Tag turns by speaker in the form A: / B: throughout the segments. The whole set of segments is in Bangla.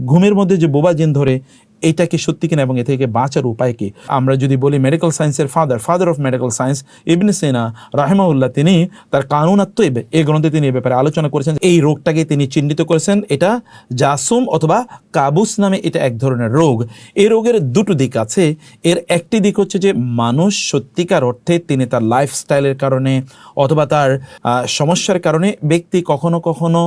A: ঘুমের মধ্যে যে বোবা জিন ধরে, এটা কি সত্যি কিনা এবং এ থেকে বাঁচার উপায় কি? আমরা যদি বলি মেডিকেল সায়েন্সের ফাদার অফ মেডিকেল সায়েন্স ইবনে সিনা রাহিমাহুল্লাহ, তিনি তার কানুন আত-তয়্যিব এই গ্রন্থে তিনি এ ব্যাপারে আলোচনা করেছেন। এই রোগটাকে তিনি চিহ্নিত করেছেন, এটা জাসুম অথবা কাবুস নামে, এটা এক ধরনের রোগ। এই রোগের দুটো দিক আছে। এর একটি দিক হচ্ছে যে মানুষ সত্যিকার অর্থে তিনি তার লাইফস্টাইলের কারণে অথবা তার সমস্যার কারণে ব্যক্তি কখনো কখনো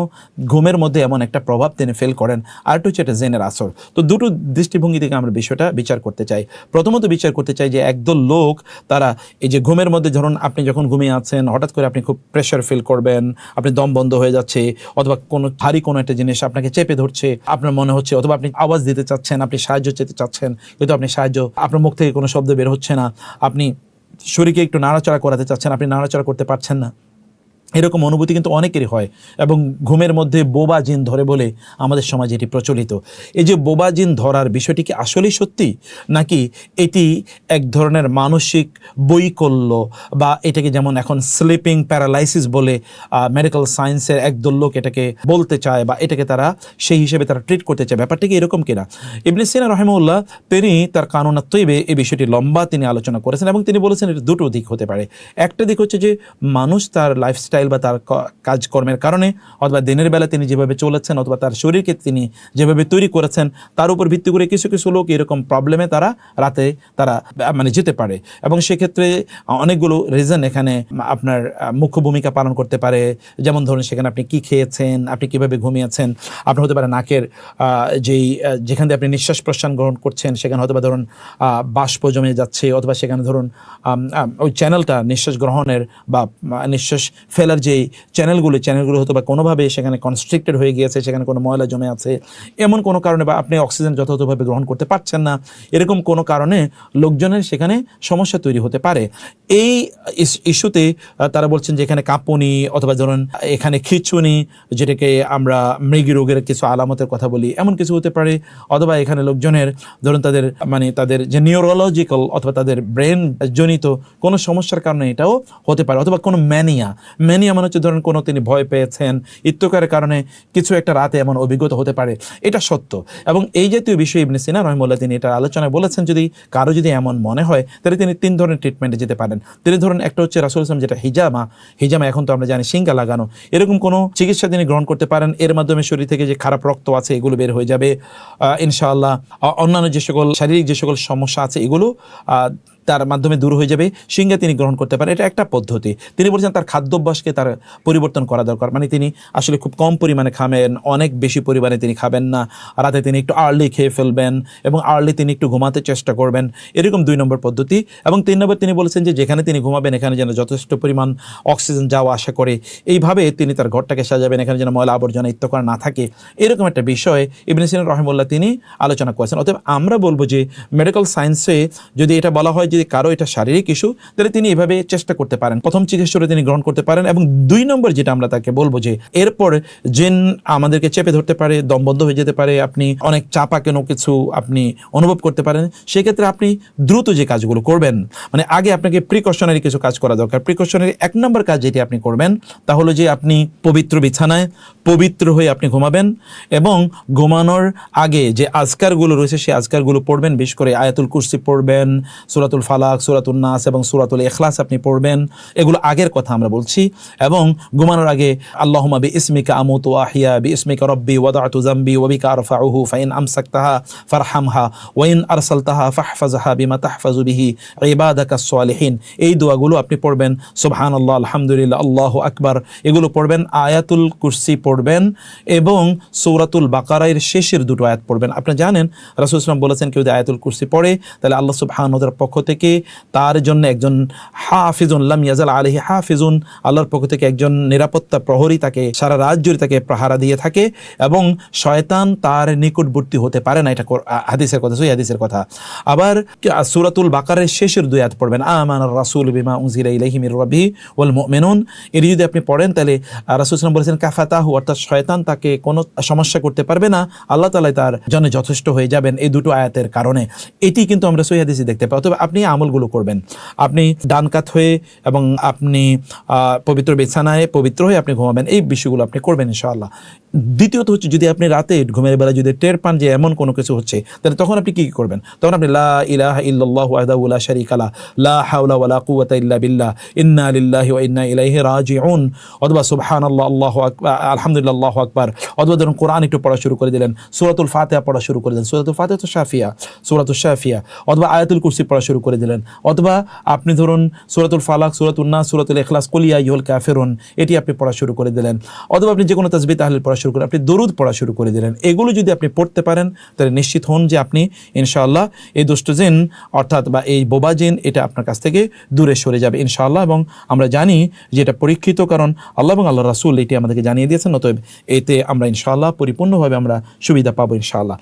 A: ঘুমের মধ্যে এমন একটা প্রভাব তিনি ফেল করেন। আরেকটা হচ্ছে এটা জেনের আসর। তো দুটো দৃষ্টিভঙ্গি থেকে আমরা বিষয়টা বিচার করতে চাই। প্রথমত বিচার করতে চাই যে একদল লোক তারা এই যে ঘুমের মধ্যে, ধরুন আপনি যখন ঘুমিয়ে আছেন হঠাৎ করে আপনি খুব প্রেশার ফিল করবেন, আপনি দম বন্ধ হয়ে যাচ্ছে, অথবা কোনো ভারী কোনো একটা জিনিস আপনাকে চেপে ধরছে, আপনার মনে হচ্ছে, অথবা আপনি আওয়াজ দিতে চাচ্ছেন, আপনি সাহায্য চেতে চাচ্ছেন, কিন্তু আপনি সাহায্য, আপনার মুখ থেকে কোনো শব্দ বের হচ্ছে না, আপনি শরীরকে একটু নাড়াচাড়া করাতে চাচ্ছেন, আপনি নাড়াচাড়া করতে পারছেন না। এরকম অনুভূতি কিন্তু অনেকেরই হয় এবং ঘুমের মধ্যে বোবা জিন ধরে বলে আমাদের সমাজে এটি প্রচলিত। এই যে বোবা জিন ধরার বিষয়টি কি আসলেই সত্যি, নাকি এটি এক ধরনের মানসিক বৈকল্য, বা এটাকে যেমন এখন স্লিপিং প্যারালাইসিস বলে মেডিকেল সায়েন্সের একদল লোক এটাকে বলতে চায়, বা এটাকে তারা সেই হিসেবে তারা ট্রিট করতে চায়? ব্যাপারটা কি এরকম কিনা? ইবনে সিনা রাহিমাহুল্লাহ তিনি তার কানুন আত-তয়্যিবে এই বিষয়টি লম্বা তিনি আলোচনা করেছেন এবং তিনি বলেছেন এটা দুটো দিক হতে পারে। একটা দিক হচ্ছে যে মানুষ তার লাইফস্টাইল বা তার কাজকর্মের কারণে, অথবা দিনের বেলা তিনি যেভাবে চলেছেন, অথবা তার শরীরকে তিনি যেভাবে তৈরি করেছেন, তার উপর ভিত্তি করে কিছু কিছু লোক এরকম প্রবলেমে তারা রাতে তারা মানে যেতে পারে। এবং সেক্ষেত্রে অনেকগুলো রিজন এখানে আপনার মুখ্য ভূমিকা পালন করতে পারে। যেমন ধরুন সেখানে আপনি কি খেয়েছেন, আপনি কিভাবে ঘুমিয়েছেন, আপনার হতে পারে নাকের যেখান দিয়ে আপনি নিঃশ্বাস প্রশ্বাস গ্রহণ করছেন সেখানে হয়তো বা ধরুন বাষ্প জমে যাচ্ছে, অথবা সেখানে ধরুন ওই চ্যানেলটা নিঃশ্বাস গ্রহণের বা নিঃশ্বাস ফেলার যেই চ্যানেলগুলো হয়তো বা কোনোভাবে সেখানে কনস্ট্রিক্টেড হয়ে গিয়েছে, সেখানে কোনো ময়লা জমে আছে, এমন কোনো কারণে, বা আপনি অক্সিজেন যথাযথভাবে গ্রহণ করতে পারছেন না, এরকম কোনো কারণে লোকজনের সেখানে সমস্যা তৈরি হতে পারে। এই ইস্যুতে তারা বলছেন যে এখানে কাঁপুনি, অথবা ধরুন এখানে খিঁচুনি, যেটাকে আমরা মৃগী রোগের কিছু আলামতের কথা বলি, এমন কিছু হতে পারে। অথবা এখানে লোকজনের ধরুন তাদের যে নিউরোলজিক্যাল অথবা তাদের ব্রেন জনিত কোনো সমস্যার কারণে এটাও হতে পারে। অথবা কোনো ম্যানিয়া মানে হচ্ছে ধরুন কোনো তিনি ভয় পেয়েছেন, ইত্তকারের কারণে কিছু একটা রাতে এমন অভিজ্ঞতা হতে পারে, এটা সত্য। এবং এই জাতীয় বিষয়ে ইবনে সিনা রাহিমাহুল্লাহ তিনি এটা আলোচনায় বলেছেন, যদি কারো যদি এমন মনে হয় তাহলে তিনি 3 ধরনের ট্রিটমেন্টে যেতে পারেন। তিনি ধরুন একটা হচ্ছে রাসূল সাল্লাল্লাহু আলাইহি ওয়াসাল্লাম যেটা হিজামা এখন তো আমরা জানি শিঙ্গা লাগানো, এরকম কোনো চিকিৎসা তিনি গ্রহণ করতে পারেন। এর মাধ্যমে শরীর থেকে যে খারাপ রক্ত আছে এগুলো বের হয়ে যাবে ইনশাআল্লাহ। অন্যান্য যে সকল শারীরিক যে সকল সমস্যা আছে এগুলো তার মাধ্যমে দূর হয়ে যাবে। শিঙ্গা তিনি গ্রহণ করতে পারেন, এটা একটা পদ্ধতি। তিনি বলছেন তার খাদ্যাভ্যাসকে তার পরিবর্তন করা দরকার, মানে তিনি আসলে খুব কম পরিমাণে খাবেন, অনেক বেশি পরিমাণে তিনি খাবেন না, রাতে তিনি একটু আর্লি খেয়ে ফেলবেন এবং আর্লি তিনি একটু ঘুমাতে চেষ্টা করবেন, এরকম 2 নম্বর পদ্ধতি। এবং 3 নম্বর তিনি বলেছেন যে যেখানে তিনি ঘুমাবেন এখানে যেন যথেষ্ট পরিমাণ অক্সিজেন যাওয়া আসা করে, এইভাবে তিনি তার ঘরটাকে সাজাবেন, এখানে যেন ময়লা আবর্জনা ইত্যাদি না থাকে, এরকম একটা বিষয় ইবনে সিনা রাহিমাহুল্লাহ তিনি আলোচনা করেছেন। অতএব আমরা বলবো যে মেডিকেল সায়েন্সে যদি এটা বলা হয় যদি কারো এটা শারীরিক ইস্যু, তাহলে তিনি এভাবে চেষ্টা করতে পারেন, প্রথম চিকিৎসাটা তিনি গ্রহণ করতে পারেন। এবং 2 নম্বর যেটা আমরা তাকে বলবো যে এরপর জিন আমাদেরকে চেপে ধরতে পারে, দম বন্ধ হয়ে যেতে পারে, আপনি অনেক চাপা কোনো কিছু আপনি অনুভব করতে পারেন, সেক্ষেত্রে আপনি দ্রুত যে কাজগুলো করবেন, মানে আগে আপনাকে প্রিকশনারি কিছু কাজ করা দরকার। প্রিকশনারি 1 নম্বর কাজ যেটি আপনি করবেন তা হলো যে আপনি পবিত্র বিছানায় পবিত্র হয়ে আপনি ঘুমাবেন, এবং ঘুমানোর আগে যে আজকারগুলো রয়েছে সেই আজকারগুলো পড়বেন, বিশেষ করে আয়াতুল কুরসি পড়বেন, সূরাতুল ফালাক, সূরাতুন নাস এবং সূরাতুল ইখলাস আপনি পড়বেন, এগুলো আগের কথা আমরা বলছি। এবং ঘুমানোর আগে আল্লাহুম্মা বিইসমিকা আমুতু ওয়া আহইয়া বিইসমিকা রাব্বি ওয়াদা'তু যামবি ওয়া বিকা আরফাউহু ফাইন আমসাকতাহা ফারহামহা ওয়া ইন আরসালতাহা ফাহফাজহা বিমা তাহফাজু বিহি ইবাদাকাস সালিহিন, এই দোয়াগুলো আপনি পড়বেন। সুবহানাল্লাহ, আলহামদুলিল্লাহ, আল্লাহু আকবার, এগুলো পড়বেন। আয়াতুল কুরসি পড়বেন এবং সূরাতুল বাকারার শেষের 2 আয়াত পড়বেন। আপনি জানেন রাসূল সাল্লাল্লাহু আলাইহি ওয়াসাল্লাম বলেছেন কেউ যদি আয়াতুল কুরসি পড়ে তাহলে আল্লাহ সুবহানাহু ওয়া তাআলার পক্ষ থেকে তার জন্য একজন হাফিজুন লাম ইয়াজাল আলাইহি হাফিজুন, আল্লাহর পক্ষ থেকে একজন নিরাপত্তা প্রহরী তাকে সারা রাত জুড়ে তাকে পাহারা দিয়ে থাকে, এবং শয়তান তার নিকটবর্তী হতে পারে না। এটা হাদিসের কথা, সহিহ হাদিসের কথা। আবার সূরাতুল বাকারার শেষের 2 আয়াত পড়বেন, আমানার রাসূল বিমা উনজিলা ইলাইহি মির রাব্বিহি ওয়াল মুমিনুন, এর যদি আপনি পড়েন তাহলে রাসূল সাল্লাল্লাহু আলাইহি ওয়াসাল্লাম বলেছেন কাফাতাহু, অর্থাৎ শয়তান তাকে কোনো সমস্যা করতে পারবে না, আল্লাহ তাআলা তার জন্য যথেষ্ট হয়ে যাবেন এই 2 আয়াতের কারণে। এটি কিন্তু আমরা সহিহ হাদিসে দেখতে পাই। অথবা আপনি আমলগুলো করবেন, আপনি ডান কাত হয়ে এবং আপনি পবিত্র বিছানায় পবিত্র হয়ে আপনি ঘুমাবেন, এই বিষয়গুলো আপনি করবেন ইনশাআল্লাহ। দ্বিতীয়ত হচ্ছে, যদি আপনি রাতে ঘুমের বেলা যদি টের পান যে এমন কোনো কিছু হচ্ছে, তাহলে তখন আপনি কি করবেন? তখন আপনি লা ইলাহা ইল্লাল্লাহু ওয়াহদাহু লা শারীকা লাহ, লা হাওলা ওয়ালা কুওয়াতা ইল্লা বিল্লাহ, ইন্না লিল্লাহি ওয়া ইন্না ইলাইহি রাজিউন, অথবা সুবহানাল্লাহ, আল্লাহু আকবার, আলহামদুলিল্লাহ, আল্লাহু আকবার, অথবা ধরুন কোরআন একটু পড়া শুরু করে দিলেন, সূরাতুল ফাতিহা পড়া শুরু করে দিলেন, সূরাতুল ফাতিহা তো শাফিয়া, সূরাতুল শাফিয়া, অথবা আয়াতুল কুরসি পড়া শুরু করে দিলেন, অথবা আপনি ধরুন সূরাতুল ফালাক, সূরাতুন নাস, সূরাতুল ইখলাস, কুল ইয়া আইয়ুহাল কাফিরুন, এটি আপনি পড়া শুরু করে দিলেন, অথবা আপনি যে কোনো তাসবিহ তাহলিল পড়া শুরু করেন, আপনি দরুদ পড়া শুরু করে দিলেন। এগুলো যদি আপনি পড়তে পারেন, তাহলে নিশ্চিত হন যে আপনি ইনশাআল্লাহ এই দুষ্ট জিন অর্থাৎ বা এই বোবা জিন এটা আপনার কাছ থেকে দূরে সরে যাবে ইনশাআল্লাহ। এবং আমরা জানি যে এটা পরীক্ষিত, কারণ আল্লাহ এবং আল্লাহ রাসূল এটি আমাদেরকে জানিয়ে দিয়েছেন, অতএব এতে আমরা ইনশাআল্লাহ পরিপূর্ণভাবে আমরা সুবিধা পাবো ইনশাআল্লাহ।